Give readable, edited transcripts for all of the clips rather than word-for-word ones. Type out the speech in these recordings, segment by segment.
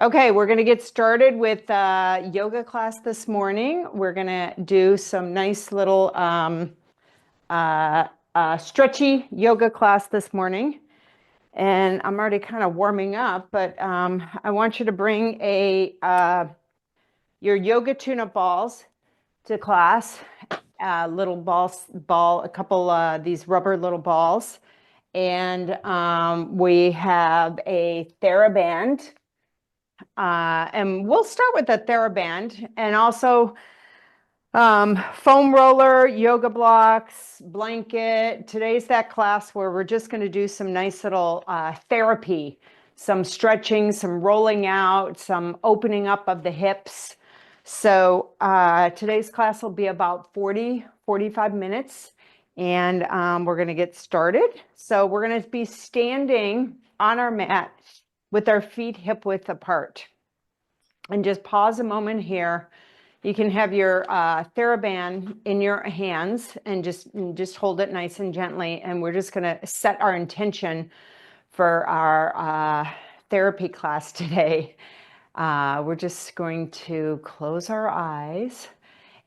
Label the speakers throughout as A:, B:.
A: Okay, we're going to get started with yoga class this morning. We're going to do some nice little stretchy yoga class this morning. And I'm already kind of warming up, but I want you to bring your yoga tune-up balls to class. Little a couple these rubber little balls. And we have a TheraBand. And we'll start with the TheraBand and also foam roller, yoga blocks, blanket. Today's that class where we're just going to do some nice little therapy, some stretching, some rolling out, some opening up of the hips. So today's class will be about 45 minutes, and we're going to get started. So we're going to be standing on our mat with our feet hip width apart. And just pause a moment here. You can have your TheraBand in your hands and just hold it nice and gently. And we're just going to set our intention for our therapy class today. We're just going to close our eyes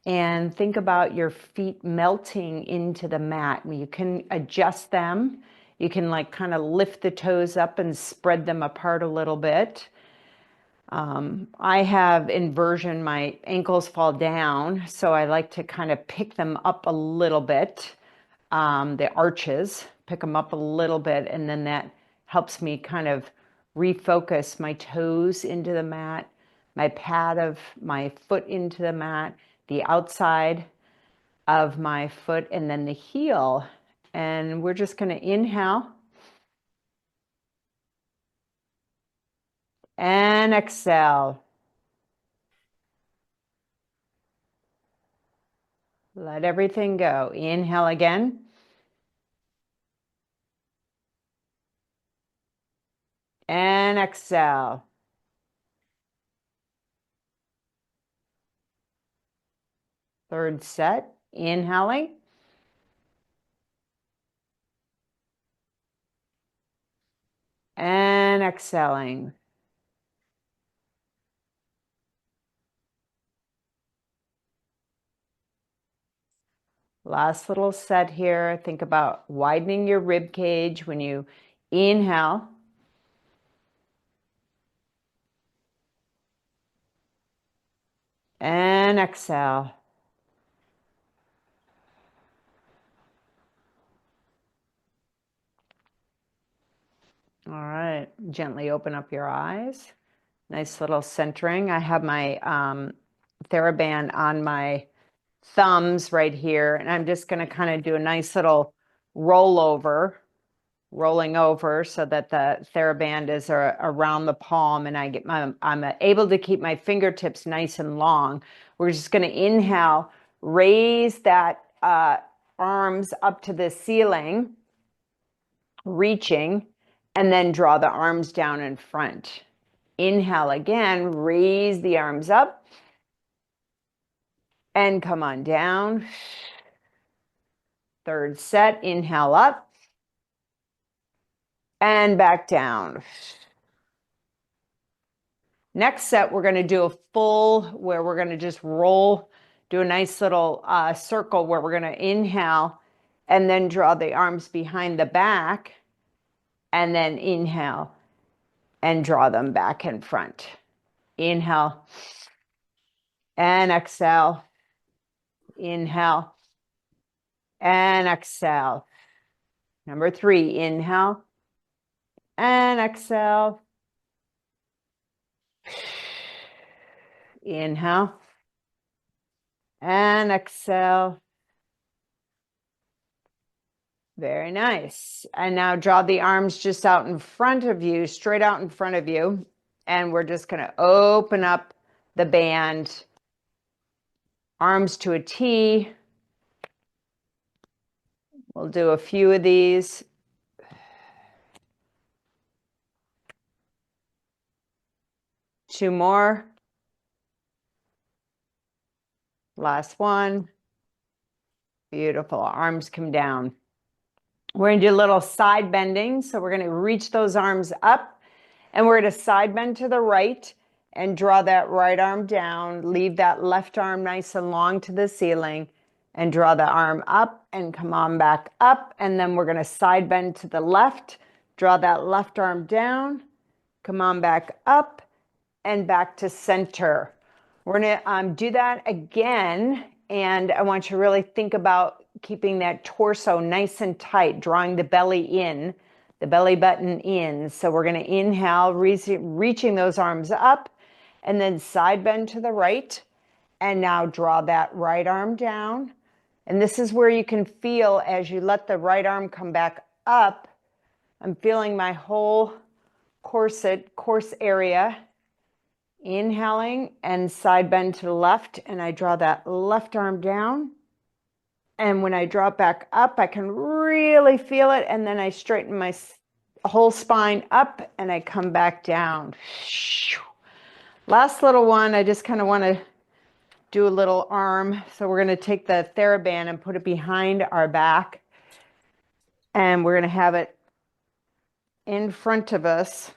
A: and think about your feet melting into the mat. You can adjust them. You can like kind of lift the toes up and spread them apart a little bit. I have inversion, my ankles fall down, so I like to kind of pick them up a little bit, the arches, pick them up a little bit, and then that helps me kind of refocus my toes into the mat, my pad of my foot into the mat, the outside of my foot, and then the heel. And we're just going to inhale and exhale. Let everything go. Inhale again. And exhale. Third set. Inhaling. And exhaling. Last little set here. Think about widening your rib cage when you inhale. And exhale. All right. Gently open up your eyes. Nice little centering. I have my TheraBand on my thumbs right here, and I'm just going to kind of do a nice little rolling over so that the TheraBand is around the palm, and I'm able to keep my fingertips nice and long. We're just going to inhale, raise that arms up to the ceiling, reaching, and then draw the arms down in front. Inhale again, raise the arms up and come on down. Third set, inhale up and back down. Next set, we're going to do a full where we're going to just roll, do a nice little circle where we're going to inhale and then draw the arms behind the back and then inhale and draw them back in front. Inhale and exhale. Inhale and exhale. Number 3, inhale and exhale. Inhale and exhale. Very nice. And now draw the arms just out in front of you, straight out in front of you. And we're just going to open up the band. Arms to a T. We'll do a few of these. Two more. Last one. Beautiful. Arms come down. We're going to do a little side bending. So we're going to reach those arms up and we're going to side bend to the right and draw that right arm down. Leave that left arm nice and long to the ceiling and draw the arm up and come on back up. And then we're going to side bend to the left, draw that left arm down, come on back up and back to center. We're going to do that again. And I want you to really think about keeping that torso nice and tight, drawing the belly in, the belly button in. So we're going to inhale, reaching those arms up, and then side bend to the right. And now draw that right arm down. And this is where you can feel as you let the right arm come back up. I'm feeling my whole course area. Inhaling and side bend to the left, and I draw that left arm down. And when I draw it back up, I can really feel it. And then I straighten my whole spine up and I come back down. Last little one, I just kind of want to do a little arm. So we're going to take the TheraBand and put it behind our back. And we're going to have it in front of us.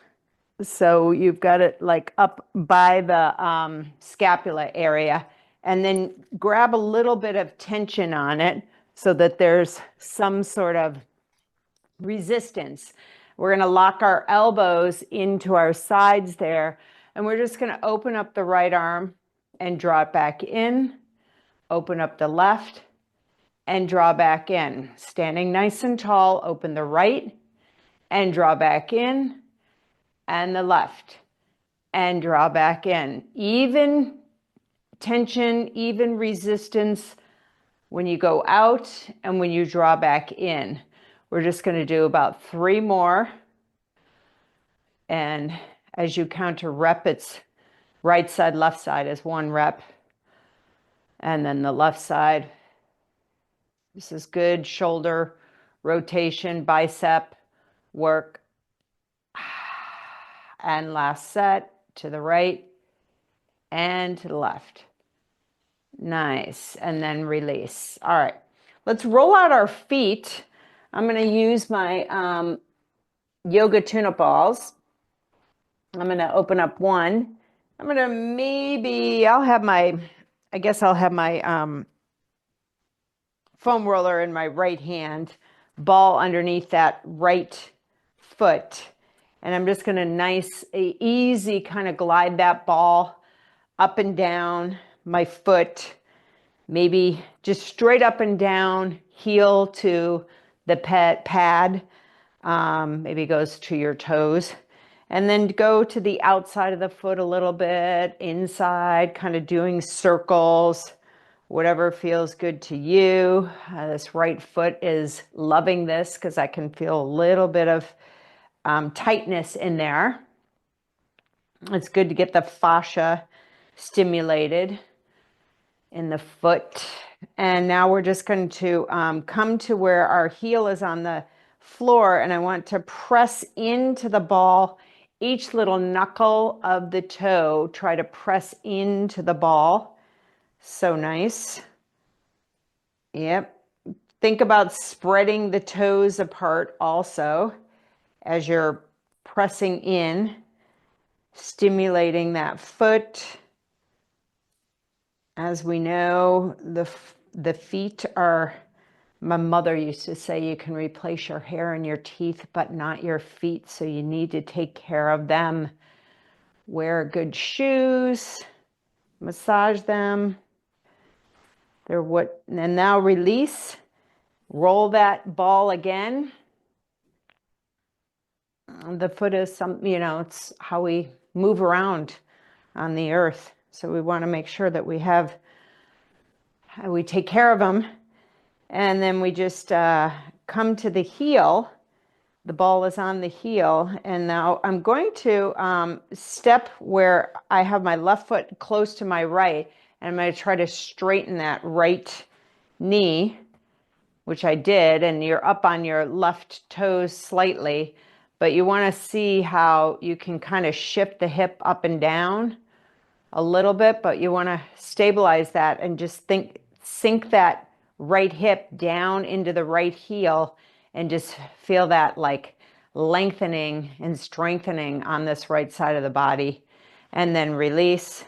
A: So you've got it like up by the scapula area, and then grab a little bit of tension on it so that there's some sort of resistance. We're going to lock our elbows into our sides there, and we're just going to open up the right arm and draw it back in, open up the left and draw back in. Standing nice and tall, open the right and draw back in, and the left and draw back in. Even tension, even resistance when you go out and when you draw back in. We're just going to do about 3 more. And as you count a rep, it's right side, left side is 1 rep. And then the left side. This is good shoulder rotation, bicep work. And last set to the right and to the left. Nice. And then release. All right. Let's roll out our feet. I'm going to use my yoga tune-up balls. I'm going to open up one. I'm going to I guess I'll have my foam roller in my right hand, ball underneath that right foot. And I'm just going to easy kind of glide that ball up and down my foot, maybe just straight up and down, heel to the pad, maybe goes to your toes. And then go to the outside of the foot a little bit, inside, kind of doing circles, whatever feels good to you. This right foot is loving this because I can feel a little bit of tightness in there. It's good to get the fascia stimulated in the foot. And now we're just going to come to where our heel is on the floor, and I want to press into the ball. Each little knuckle of the toe, try to press into the ball. So nice. Yep. Think about spreading the toes apart also as you're pressing in, stimulating that foot. As we know, the feet are, my mother used to say, you can replace your hair and your teeth, but not your feet. So you need to take care of them. Wear good shoes, massage them. And now release, roll that ball again. The foot is it's how we move around on the earth. So we want to make sure that we take care of them. And then we just come to the heel. The ball is on the heel. And now I'm going to step where I have my left foot close to my right. And I'm going to try to straighten that right knee, which I did. And you're up on your left toes slightly. But you want to see how you can kind of shift the hip up and down a little bit, but you want to stabilize that and just sink that right hip down into the right heel and just feel that like lengthening and strengthening on this right side of the body. and then release,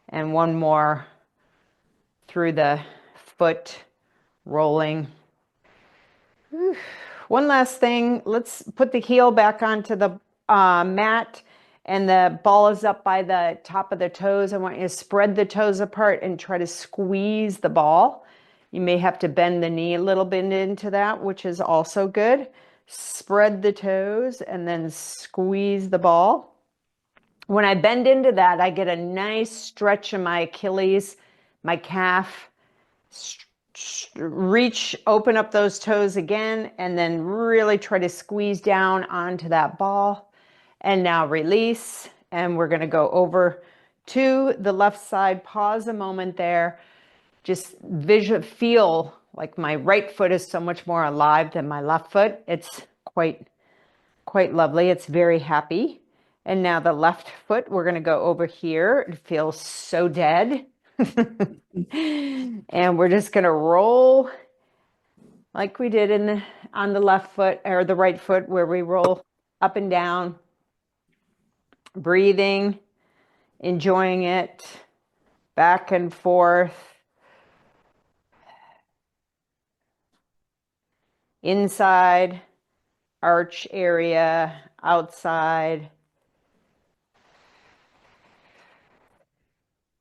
A: and one more through the foot, rolling. One last thing, let's put the heel back onto the mat, and the ball is up by the top of the toes. I want you to spread the toes apart and try to squeeze the ball. You may have to bend the knee a little bit into that, which is also good. Spread the toes and then squeeze the ball. When I bend into that, I get a nice stretch in my Achilles, my calf. Reach, open up those toes again, and then really try to squeeze down onto that ball. And now release, and we're going to go over to the left side. Pause a moment there. Just feel like my right foot is so much more alive than my left foot. It's quite lovely. It's very happy. And now the left foot, we're going to go over here. It feels so dead. And we're just going to roll like we did on the left foot or the right foot, where we roll up and down, breathing, enjoying it, back and forth, inside, arch area, outside.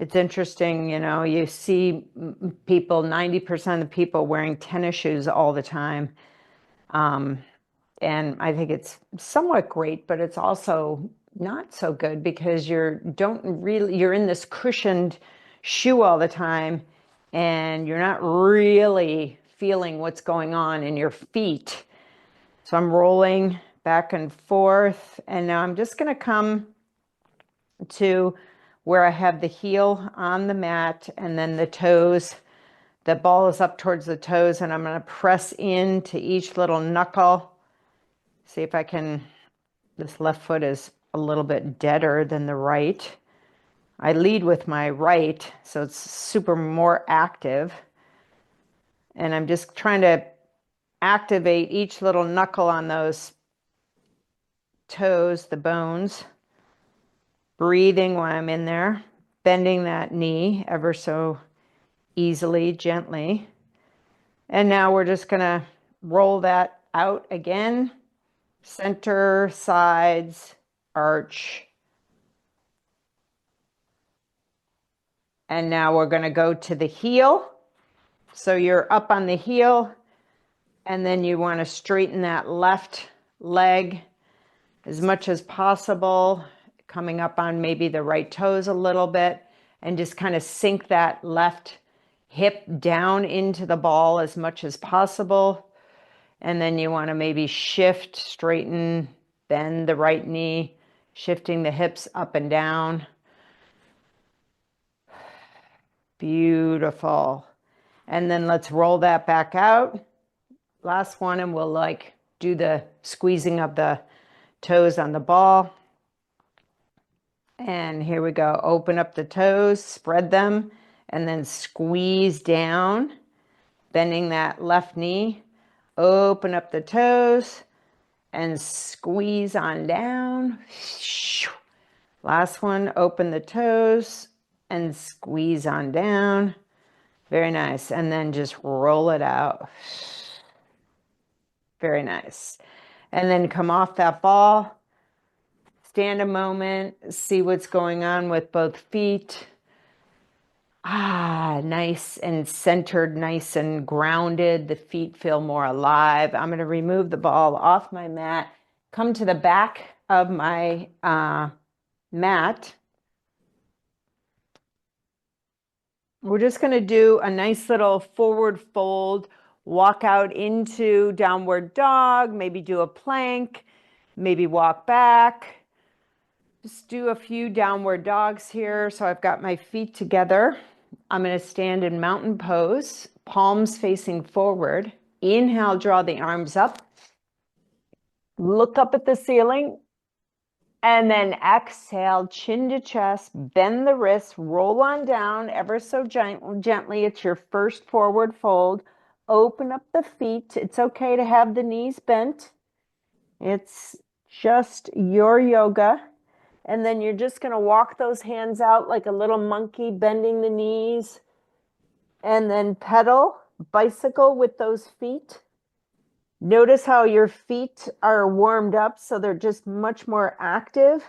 A: It's interesting, you see people, 90% of the people wearing tennis shoes all the time. And I think it's somewhat great, but it's also not so good, because you're in this cushioned shoe all the time, and you're not really feeling what's going on in your feet. So I'm rolling back and forth, and now I'm just going to come to where I have the heel on the mat, and then the toes. The ball is up towards the toes, and I'm going to press into each little knuckle. See if I can, this left foot is a little bit deader than the right. I lead with my right, so it's super more active. And I'm just trying to activate each little knuckle on those toes, the bones. Breathing while I'm in there, bending that knee ever so easily, gently. And now we're just going to roll that out again. Center, sides, arch. And now we're going to go to the heel. So you're up on the heel, and then you want to straighten that left leg as much as possible, coming up on maybe the right toes a little bit, and just kind of sink that left hip down into the ball as much as possible. And then you want to maybe shift, straighten, bend the right knee, shifting the hips up and down. Beautiful. And then let's roll that back out. Last one, and we'll do the squeezing of the toes on the ball. And here we go. Open up the toes, spread them, and then squeeze down, bending that left knee. Open up the toes and squeeze on down. Last one, open the toes and squeeze on down. Very nice. And then just roll it out. Very nice. And then come off that ball. Stand a moment, see what's going on with both feet. Nice and centered, nice and grounded. The feet feel more alive. I'm going to remove the ball off my mat, come to the back of my mat. We're just going to do a nice little forward fold, walk out into downward dog, maybe do a plank, maybe walk back. Just do a few downward dogs here. So I've got my feet together. I'm going to stand in mountain pose, palms facing forward. Inhale, draw the arms up. Look up at the ceiling. And then exhale, chin to chest, bend the wrists, roll on down ever so gently. It's your first forward fold. Open up the feet. It's okay to have the knees bent. It's just your yoga. And then you're just going to walk those hands out like a little monkey, bending the knees. And then pedal, bicycle with those feet. Notice how your feet are warmed up, so they're just much more active.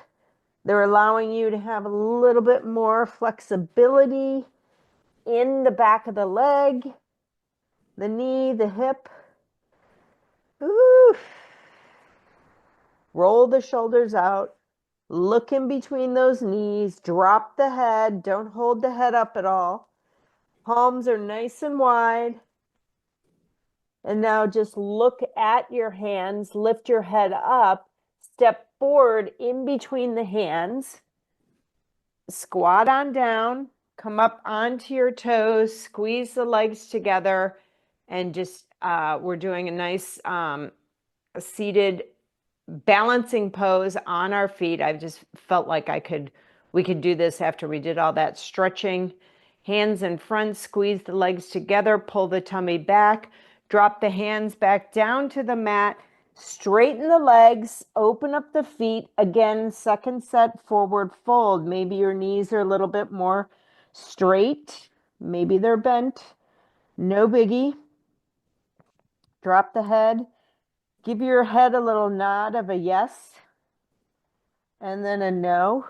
A: They're allowing you to have a little bit more flexibility in the back of the leg, the knee, the hip. Ooh. Roll the shoulders out. Look in between those knees. Drop the head. Don't hold the head up at all. Palms are nice and wide. And now just look at your hands. Lift your head up. Step forward in between the hands. Squat on down. Come up onto your toes. Squeeze the legs together. And just, we're doing a nice seated balancing pose on our feet. I just felt like we could do this after we did all that stretching. Hands in front, squeeze the legs together, pull the tummy back, drop the hands back down to the mat, straighten the legs, open up the feet. Again, second set, forward fold. Maybe your knees are a little bit more straight. Maybe they're bent. No biggie. Drop the head. Give your head a little nod of a yes, and then a no.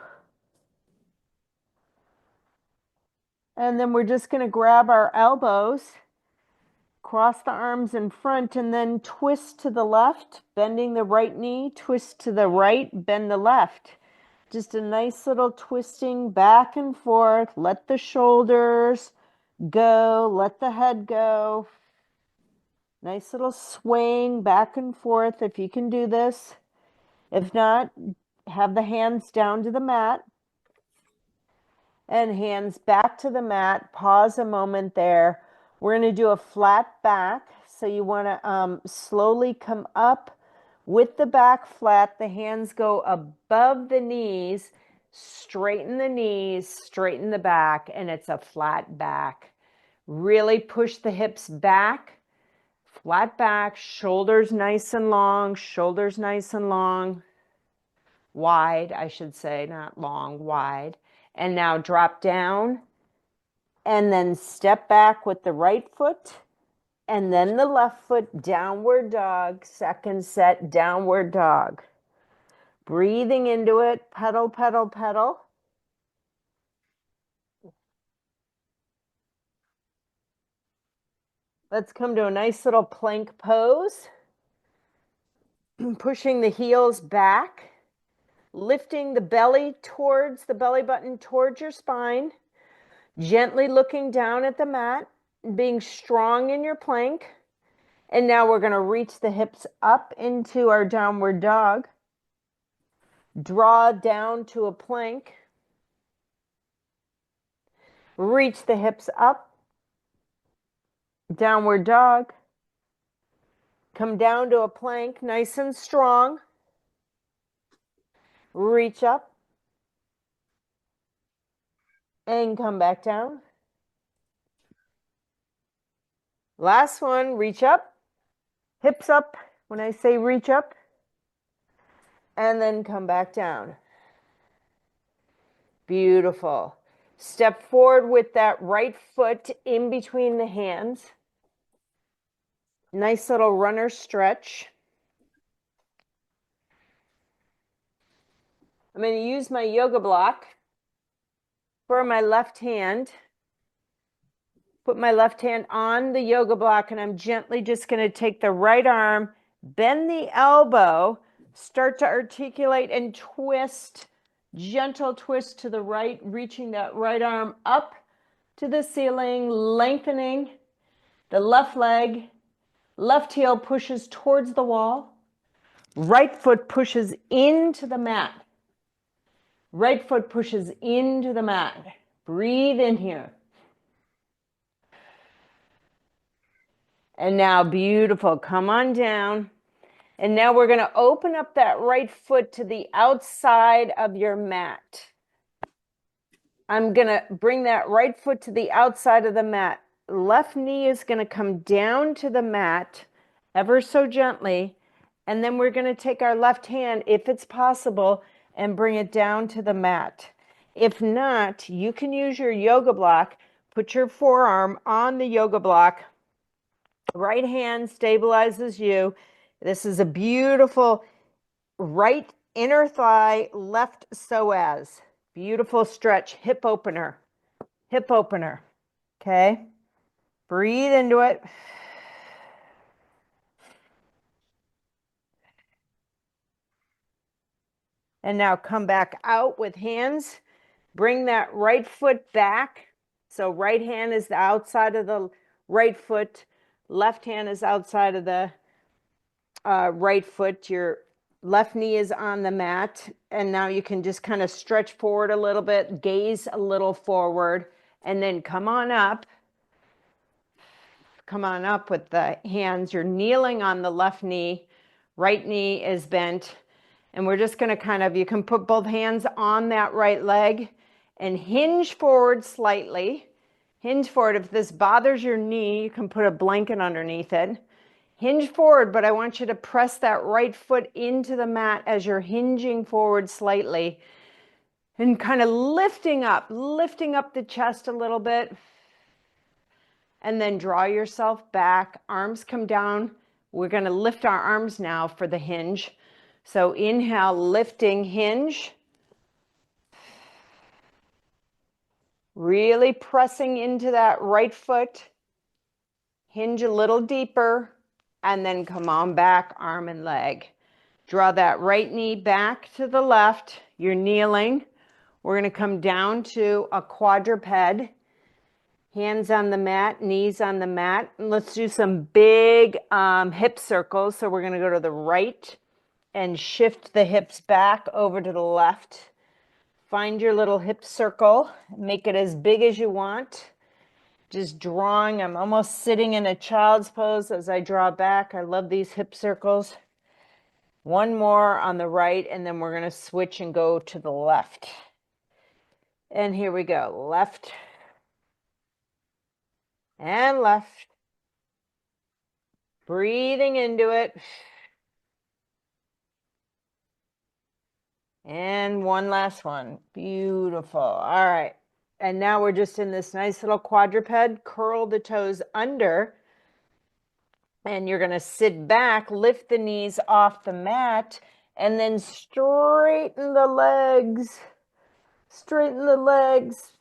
A: And then we're just going to grab our elbows, cross the arms in front, and then twist to the left, bending the right knee, twist to the right, bend the left. Just a nice little twisting back and forth. Let the shoulders go, let the head go. Nice little swing back and forth if you can do this. If not, have the hands down to the mat and hands back to the mat. Pause a moment there. We're going to do a flat back. So you want to slowly come up with the back flat. The hands go above the knees. Straighten the knees, straighten the back, and it's a flat back. Really push the hips back. Flat back, shoulders nice and long, shoulders nice and long. Wide, I should say, not long, wide. And now drop down and then step back with the right foot and then the left foot, downward dog. Second set, downward dog. Breathing into it, pedal, pedal, pedal. Let's come to a nice little plank pose. Pushing the heels back, lifting the belly towards the belly button, towards your spine, gently looking down at the mat, being strong in your plank. And now we're going to reach the hips up into our downward dog. Draw down to a plank. Reach the hips up. Downward dog. Come down to a plank, nice and strong. Reach up. And come back down. Last one, reach up. Hips up when I say reach up. And then come back down. Beautiful. Step forward with that right foot in between the hands. Nice little runner stretch. I'm going to use my yoga block for my left hand. Put my left hand on the yoga block, and I'm gently just going to take the right arm, bend the elbow, start to articulate and twist, gentle twist to the right, reaching that right arm up to the ceiling, lengthening the left leg. Left heel pushes towards the wall. Right foot pushes into the mat. Right foot pushes into the mat. Breathe in here. And now, beautiful. Come on down. And now we're going to open up that right foot to the outside of your mat. I'm going to bring that right foot to the outside of the mat. Left knee is going to come down to the mat ever so gently. And then we're going to take our left hand, if it's possible, and bring it down to the mat. If not, you can use your yoga block. Put your forearm on the yoga block. Right hand stabilizes you. This is a beautiful right inner thigh, left psoas. Beautiful stretch, hip opener, hip opener. Okay. Breathe into it. And now come back out with hands. Bring that right foot back. So right hand is the outside of the right foot. Left hand is outside of the right foot. Your left knee is on the mat. And now you can just kind of stretch forward a little bit, gaze a little forward, and then come on up. Come on up with the hands. You're kneeling on the left knee. Right knee is bent. And we're just going to kind of, you can put both hands on that right leg and hinge forward slightly. Hinge forward. If this bothers your knee, you can put a blanket underneath it. Hinge forward, but I want you to press that right foot into the mat as you're hinging forward slightly and kind of lifting up the chest a little bit. And then draw yourself back. Arms come down. We're going to lift our arms now for the hinge. So inhale, lifting, hinge. Really pressing into that right foot. Hinge a little deeper. And then come on back, arm and leg. Draw that right knee back to the left. You're kneeling. We're going to come down to a quadruped. Hands on the mat, knees on the mat. And let's do some big hip circles. So we're going to go to the right and shift the hips back over to the left. Find your little hip circle. Make it as big as you want. Just drawing. I'm almost sitting in a child's pose as I draw back. I love these hip circles. One more on the right, and then we're going to switch and go to the left. And here we go. Left and left. Breathing into it. And one last one. Beautiful. All right. And now we're just in this nice little quadruped. Curl the toes under. And you're going to sit back, lift the knees off the mat, and then straighten the legs. Straighten the legs.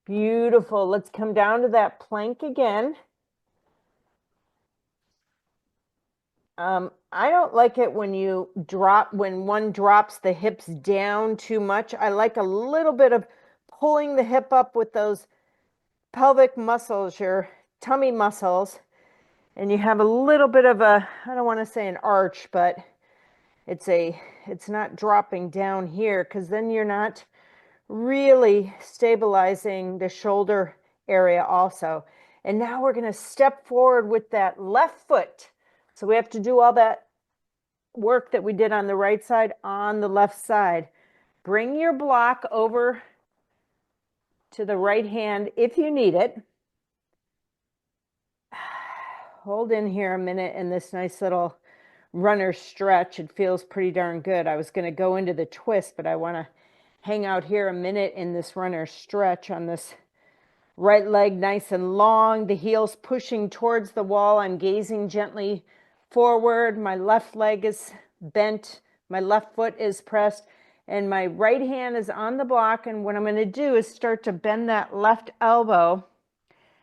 A: Beautiful. Let's come down to that plank again. I don't like it when when one drops the hips down too much. I like a little bit of pulling the hip up with those pelvic muscles, your tummy muscles, and you have a little bit of a, I don't want to say an arch, but it's not dropping down here, because then you're not really stabilizing the shoulder area also. And now we're going to step forward with that left foot. So we have to do all that work that we did on the right side on the left side. Bring your block over to the right hand if you need it. Hold in here a minute in this nice little runner stretch. It feels pretty darn good. I was going to go into the twist, but I want to hang out here a minute in this runner stretch on this right leg, nice and long. The heels pushing towards the wall. I'm gazing gently forward. My left leg is bent. My left foot is pressed. And my right hand is on the block. And what I'm going to do is start to bend that left elbow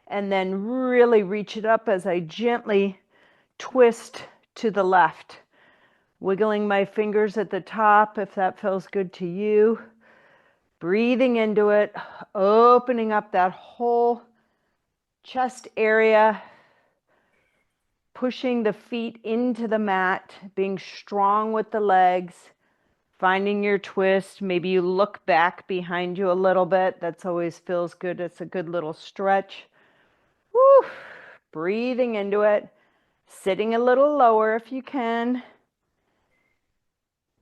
A: and then really reach it up as I gently twist to the left. Wiggling my fingers at the top if that feels good to you. Breathing into it, opening up that whole chest area, pushing the feet into the mat, being strong with the legs, finding your twist. Maybe you look back behind you a little bit. That's always feels good. It's a good little stretch. Woo. Breathing into it, sitting a little lower if you can.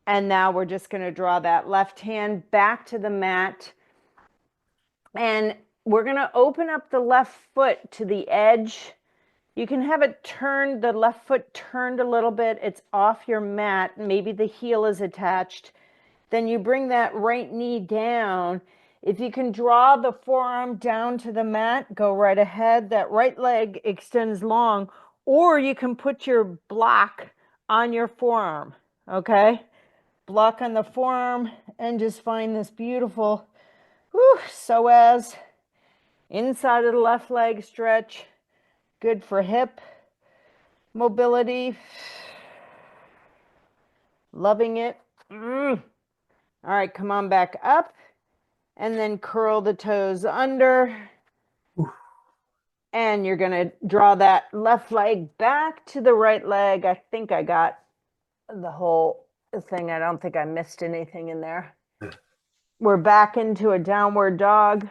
A: And now we're just going to draw that left hand back to the mat. And we're going to open up the left foot to the edge You can have it turned, the left foot turned a little bit. It's off your mat. Maybe the heel is attached. Then you bring that right knee down. If you can draw the forearm down to the mat, go right ahead. That right leg extends long, or you can put your block on your forearm, okay? Block on the forearm and just find this beautiful psoas inside of the left leg stretch. Good for hip mobility. Loving it. All right, come on back up. And then curl the toes under. And you're going to draw that left leg back to the right leg. I think I got the whole thing. I don't think I missed anything in there. We're back into a downward dog.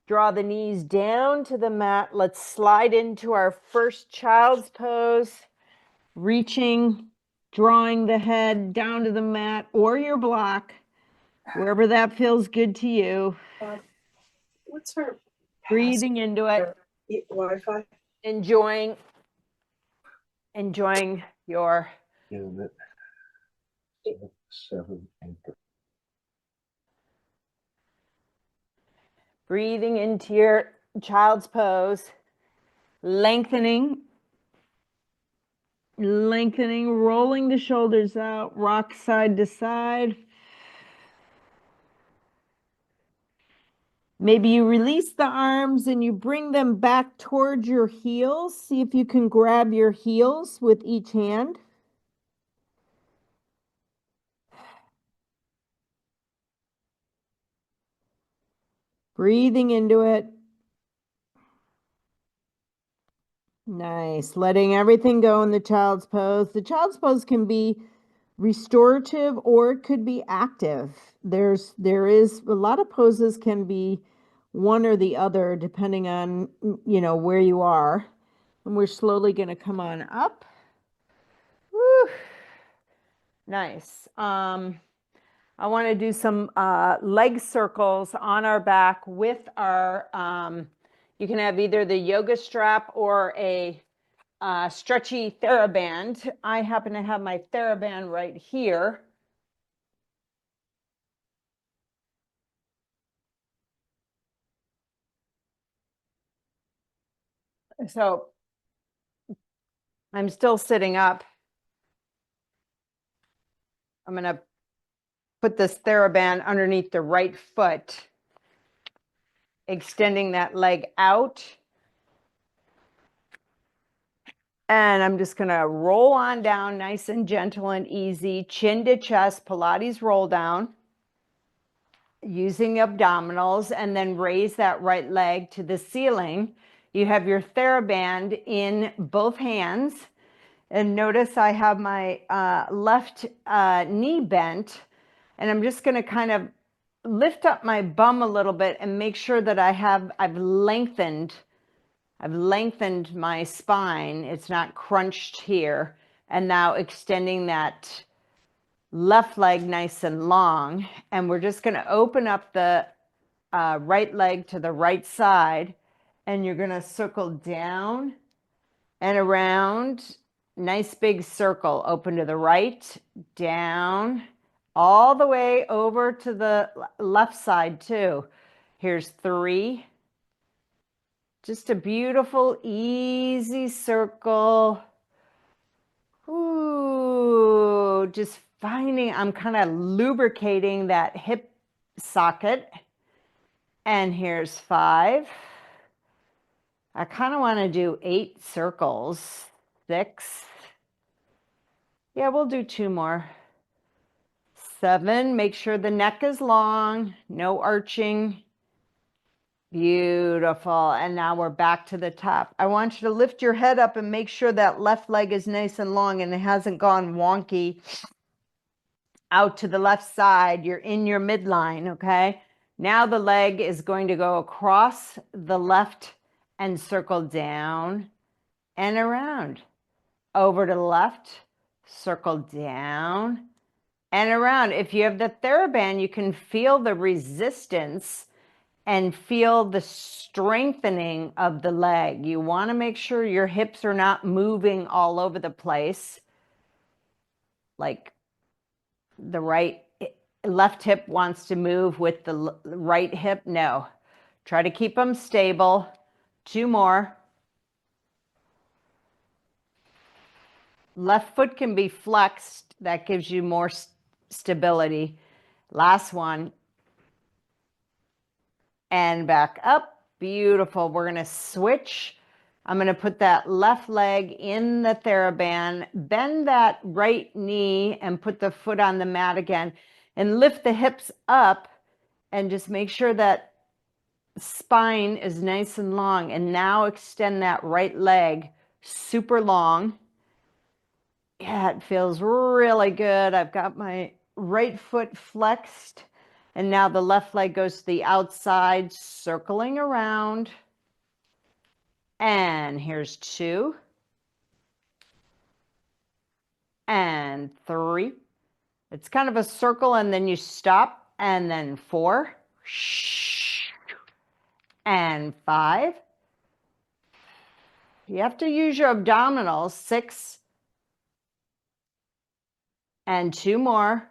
A: Draw the knees down to the mat. Let's slide into our first child's pose. Reaching, drawing the head down to the mat or your block, wherever that feels good to you.
B: What's her
A: Breathing into it.
B: Wi-Fi?
A: Enjoying your breathing into your child's pose, lengthening, rolling the shoulders out, rock side to side. Maybe you release the arms and you bring them back towards your heels. See if you can grab your heels with each hand. Breathing into it. Nice. Letting everything go in the child's pose. The child's pose can be restorative or it could be active. There is a lot of poses can be one or the other depending on, where you are. And we're slowly going to come on up. Woo. Nice. I want to do some leg circles on our back with our, you can have either the yoga strap or a stretchy TheraBand. I happen to have my TheraBand right here. So I'm still sitting up. I'm going to put this TheraBand underneath the right foot, extending that leg out. And I'm just going to roll on down nice and gentle and easy, chin to chest, Pilates roll down, using abdominals, and then raise that right leg to the ceiling. You have your TheraBand in both hands. And notice I have my left knee bent, and I'm just going to kind of lift up my bum a little bit and make sure that I've lengthened my spine. It's not crunched here. And now extending that left leg nice and long. And we're just going to open up the right leg to the right side. And you're going to circle down and around. Nice big circle. Open to the right, down, all the way over to the left side too. Here's 3. Just a beautiful, easy circle. Ooh, just finding, I'm kind of lubricating that hip socket. And here's 5. I kind of want to do 8 circles. 6. Yeah, we'll do 2 more. 7, make sure the neck is long, no arching. Beautiful. And now we're back to the top. I want you to lift your head up and make sure that left leg is nice and long and it hasn't gone wonky out to the left side. You're in your midline, okay? Now the leg is going to go across the left and circle down and around. Over to the left, circle down and around. If you have the TheraBand, you can feel the resistance and feel the strengthening of the leg. You want to make sure your hips are not moving all over the place, like the left hip wants to move with the right hip. No, try to keep them stable. 2 more. Left foot can be flexed. That gives you more stability. Last one. And back up. Beautiful. We're going to switch. I'm going to put that left leg in the TheraBand, bend that right knee and put the foot on the mat again and lift the hips up and just make sure that spine is nice and long. And now extend that right leg super long. Yeah, it feels really good. I've got my right foot flexed. And now the left leg goes to the outside, circling around. And here's 2. And 3. It's kind of a circle, and then you stop. And then 4. And 5. You have to use your abdominals. 6. And 2 more.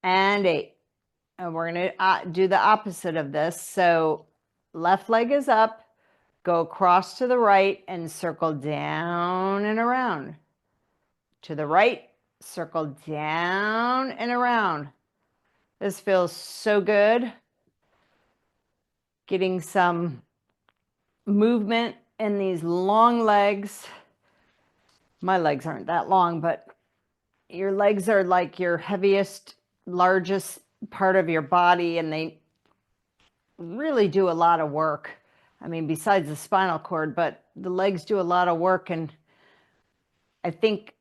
A: And 8. And we're going to do the opposite of this. So left leg is up, go across to the right and circle down and around. To the right, circle down and around. This feels so good. Getting some movement in these long legs. My legs aren't that long, but your legs are like your heaviest, largest part of your body, and they really do a lot of work. I mean, besides the spinal cord, but the legs do a lot of work, and I think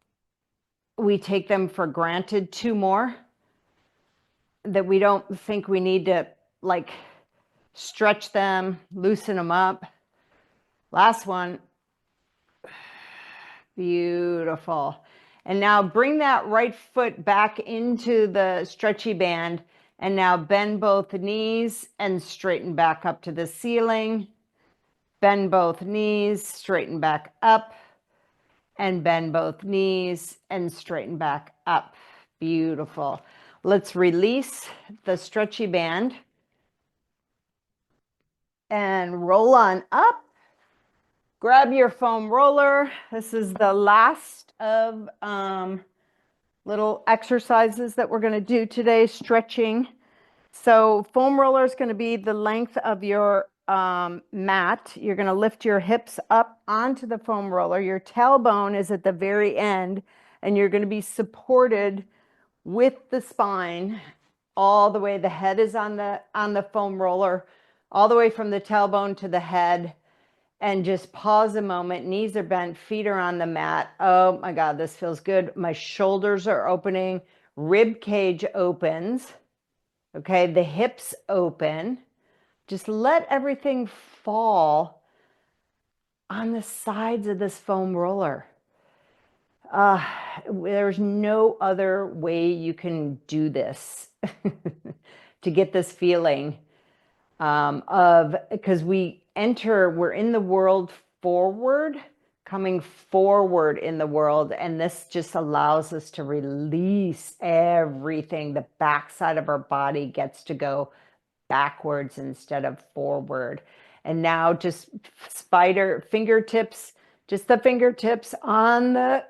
A: we take them for granted. 2 more that we don't think we need to like stretch them, loosen them up. Last one. Beautiful. And now bring that right foot back into the stretchy band, and now bend both knees and straighten back up to the ceiling. Bend both knees, straighten back up, and bend both knees and straighten back up. Beautiful. Let's release the stretchy band and roll on up. Grab your foam roller. This is the last of little exercises that we're going to do today, stretching. So foam roller is going to be the length of your mat. You're going to lift your hips up onto the foam roller. Your tailbone is at the very end, and you're going to be supported with the spine all the way. The head is on the foam roller, all the way from the tailbone to the head. And just pause a moment. Knees are bent, feet are on the mat. Oh my God, this feels good. My shoulders are opening, rib cage opens. Okay, the hips open. Just let everything fall on the sides of this foam roller. There's no other way you can do this to get this feeling because we're in the world forward, coming forward in the world, and this just allows us to release everything. The backside of our body gets to go backwards instead of forward. And now just fingertips, just the fingertips on the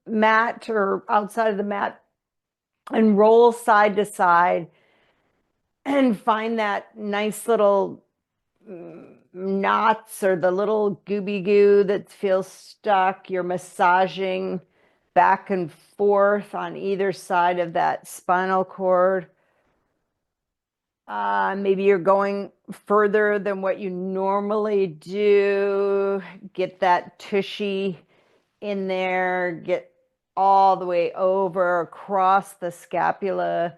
A: mat or outside of the mat, and roll side to side and find that nice little knots or the little gooby goo that feels stuck. You're massaging back and forth on either side of that spinal cord. Maybe you're going further than what you normally do. Get that tushy in there. Get all the way over across the scapula.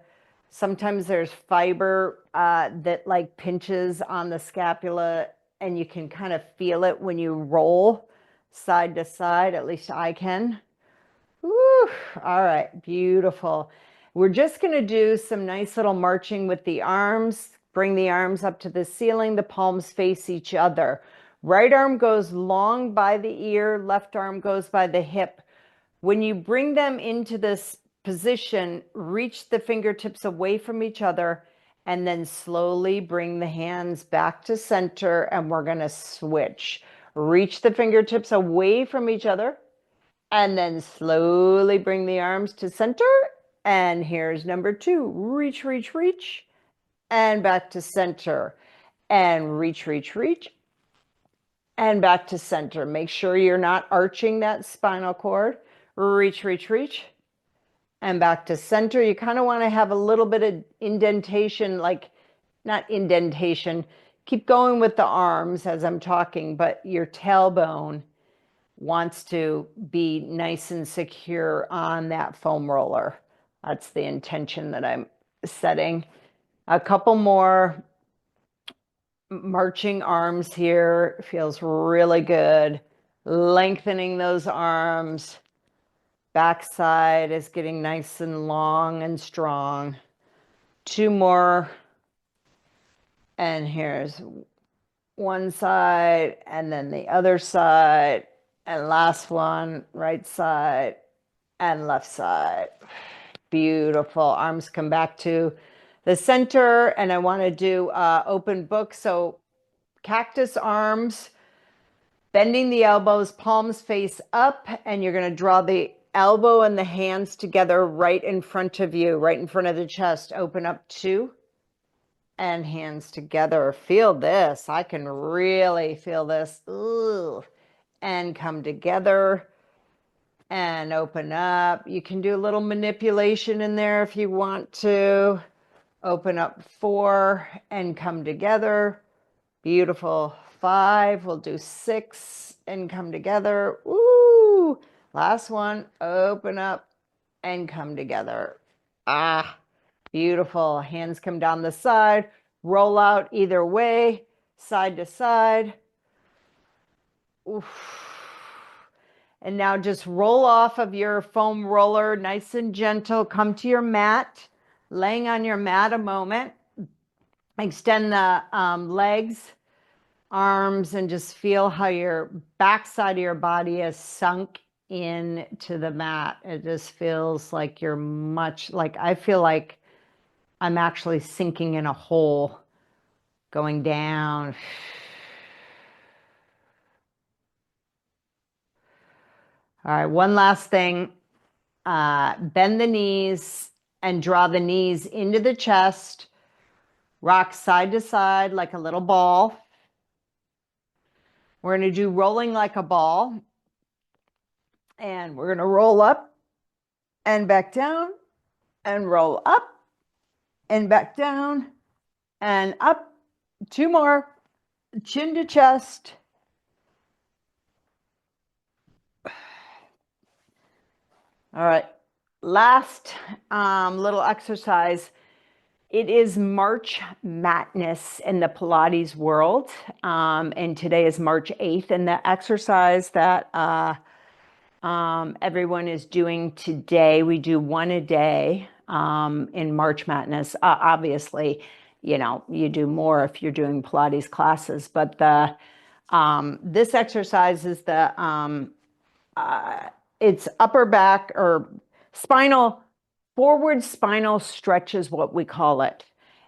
A: Sometimes there's fiber that like pinches on the scapula, and you can kind of feel it when you roll side to side. At least I can. Woo. All right, beautiful. We're just going to do some nice little marching with the arms. Bring the arms up to the ceiling. The palms face each other. Right arm goes long by the ear. Left arm goes by the hip. When you bring them into this position, reach the fingertips away from each other and then slowly bring the hands back to center, and we're going to switch. Reach the fingertips away from each other and then slowly bring the arms to center. And here's number 2. Reach, reach, reach, and back to center. And reach, reach, reach, and back to center. Make sure you're not arching that spinal cord. Reach, reach, reach, and back to center. You kind of want to have a little bit of indentation, like not indentation. Keep going with the arms as I'm talking, but your tailbone wants to be nice and secure on that foam roller. That's the intention that I'm setting. A couple more marching arms here. Feels really good. Lengthening those arms. Backside is getting nice and long and strong. 2 more. And here's one side and then the other side. And last one, right side and left side. Beautiful. Arms come back to the center. And I want to do open book. So cactus arms, bending the elbows, palms face up, and you're going to draw the elbow and the hands together right in front of you, right in front of the chest. Open up 2 and hands together. Feel this. I can really feel this. Ooh. And come together and open up. You can do a little manipulation in there if you want to. Open up 4 and come together. Beautiful. 5. We'll do 6 and come together. Woo! Last one. Open up and come together. Ah, beautiful. Hands come down the side. Roll out either way, side to side. Oof. And now just roll off of your foam roller, nice and gentle. Come to your mat, laying on your mat a moment. Extend the legs, arms, and just feel how your backside of your body is sunk into the mat. It just feels like you're I feel like I'm actually sinking in a hole, going down. All right, one last thing. Bend the knees and draw the knees into the chest. Rock side to side like a little ball. We're going to do rolling like a ball. And we're going to roll up and back down and roll up and back down and up. 2 more. Chin to chest. All right. Last little exercise. It is March Madness in the Pilates world. And today is March 8th. And the exercise that everyone is doing today, we do 1 a day in March Madness. Obviously, you do more if you're doing Pilates classes, but this exercise is it's upper back or forward spinal stretch is what we call it.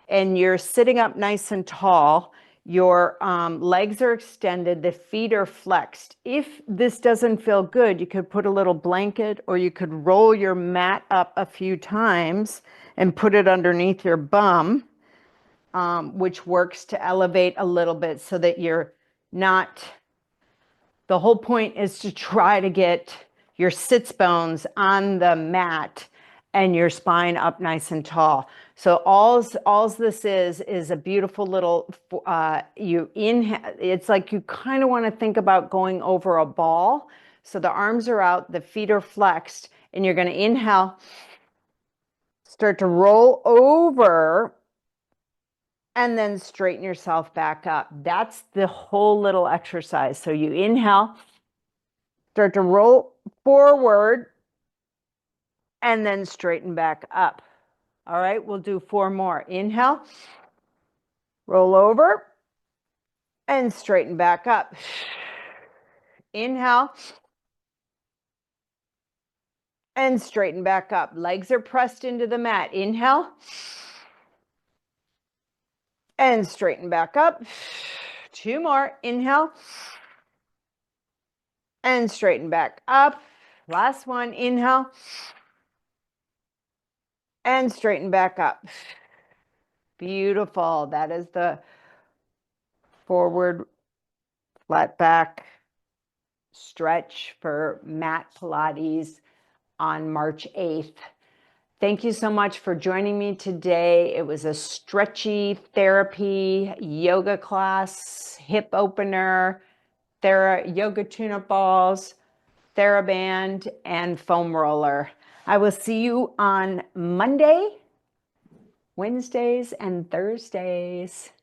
A: And you're sitting up nice and tall. Your legs are extended, the feet are flexed. If this doesn't feel good, you could put a little blanket or you could roll your mat up a few times and put it underneath your bum, which works to elevate a little bit so that you're not, the whole point is to try to get your sits bones on the mat and your spine up nice and tall. So all this is a beautiful little, you inhale, it's like you kind of want to think about going over a ball. So the arms are out, the feet are flexed, and you're going to inhale, start to roll over, and then straighten yourself back up. That's the whole little exercise. So you inhale, start to roll forward, and then straighten back up. All right, we'll do 4 more. Inhale, roll over, and straighten back up. Inhale, and straighten back up. Legs are pressed into the mat. Inhale, and straighten back up. 2 more. Inhale, and straighten back up. Last one. Inhale, and straighten back up. Beautiful. That is the forward flat back stretch for mat Pilates on March 8th. Thank you so much for joining me today. It was a stretchy therapy yoga class, hip opener, yoga tune-up balls, TheraBand, and foam roller. I will see you on Monday, Wednesdays, and Thursdays.